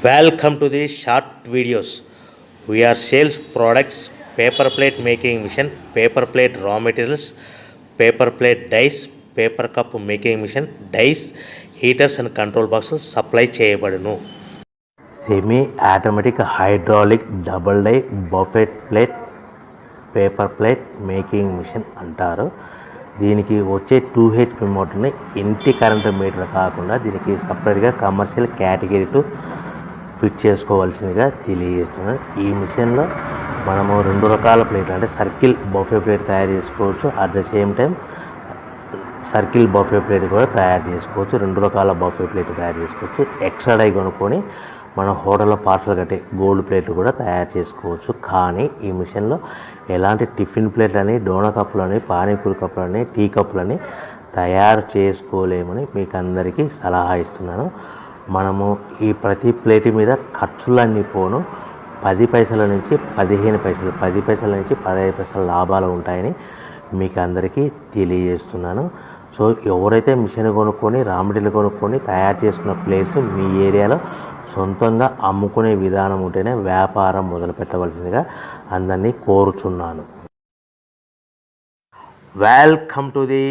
Welcome to the short videos. We are sales products, paper plate making machine, paper plate raw materials, paper plate dies, paper cup making machine, dies, heaters and control boxes supply చేయబడును. Semi automatic hydraulic double die buffet plate paper plate making machine అంటారు. దీనికి వచ్చే 2HP మోటార్ని ఇంటి current meter కాకుండా దీనికి సపరేట్గా commercial category fit చేసుకోవాల్సిందిగా తెలియజేస్తున్నాను. ఈ మిషన్లో మనము 2 రకాల ప్లేట్లు అంటే సర్కిల్ బఫే ప్లేట్ తయారు చేసుకోవచ్చు. At the same time circle buffet plate కూడా తయారు చేసుకోవచ్చు. 2 రకాల బఫే ప్లేట్ తయారు చేసుకోవచ్చు. ఎక్స్ట్రా డై కొనుక్కొని మన హోటల్లో పార్సల్ కట్టే గోల్డ్ ప్లేట్లు కూడా తయారు చేసుకోవచ్చు. కానీ ఈ మిషన్లో ఎలాంటి టిఫిన్ ప్లేట్లని, డోనా కప్పులని, పానీపూరి కప్పులని, టీ కప్పులని తయారు చేసుకోలేమని మీకు అందరికీ సలహా ఇస్తున్నాను. మనము ఈ ప్రతి ప్లేట్ మీద ఖర్చులన్నీ పోను 10 పైసల నుంచి 15 పైసలు, 10 పైసల నుంచి 15 పైసల లాభాలు ఉంటాయని మీకు అందరికీ తెలియజేస్తున్నాను. సో ఎవరైతే మిషన్ కొనుక్కొని రా మెటీరియల్ కొనుక్కొని తయారు చేసుకున్న ప్లేట్స్ మీ ఏరియాలో సొంతంగా అమ్ముకునే విధానం ఉంటేనే వ్యాపారం మొదలు పెట్టవలసిందిగా అందరినీ కోరుచున్నాను. Welcome to the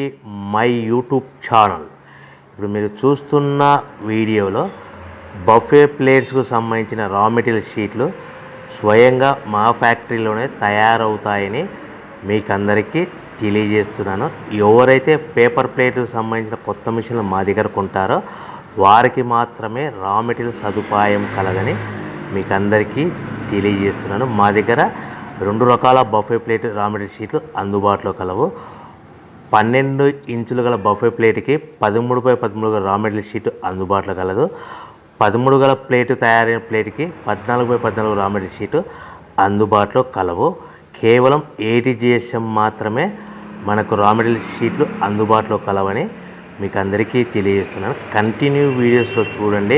my YouTube channel. ఇప్పుడు మీరు చూస్తున్న వీడియోలో బఫే ప్లేట్స్కు సంబంధించిన రా మెటీరియల్ షీట్లు స్వయంగా మా ఫ్యాక్టరీలోనే తయారవుతాయని మీకు అందరికీ తెలియజేస్తున్నాను. ఎవరైతే పేపర్ ప్లేట్కు సంబంధించిన కొత్త మిషన్లు మా దగ్గర కొంటారో వారికి మాత్రమే రా మెటీరియల్ సదుపాయం కలదని మీకు అందరికీ తెలియజేస్తున్నాను. మా దగ్గర 2 రకాల బఫే ప్లేట్ రా మెటీరియల్ షీట్లు అందుబాటులో కలవు. 12 ఇంచులు గల బఫే ప్లేట్కి 13x13 గల రా మెటీరియల్ షీట్ అందుబాటులో కలదు. 13 గల ప్లేట్ తయారైన ప్లేట్కి 14x14 రా మెటీరియల్ షీట్ అందుబాటులో కలవు. కేవలం 80 GSM మాత్రమే మనకు రా మెటీరియల్ షీట్లు అందుబాటులో కలవని మీకు అందరికీ తెలియజేస్తున్నాను. కంటిన్యూ వీడియోస్లో చూడండి.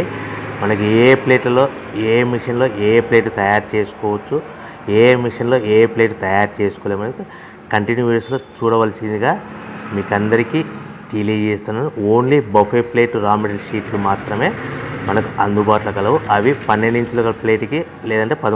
మనకి ఏ ప్లేట్లలో ఏ మిషన్లో ఏ ప్లేట్ తయారు చేసుకోవచ్చు, ఏ మిషన్లో ఏ ప్లేట్ తయారు చేసుకోలేమని కంటిన్యూ వీడియోస్లో చూడవలసిందిగా మీకు అందరికీ తెలియజేస్తున్నాను. Only buffet plate raw material షీట్లు మాత్రమే మనకు అందుబాటులో కలవు. అవి 12 ఇంచుల ప్లేట్కి లేదంటే 13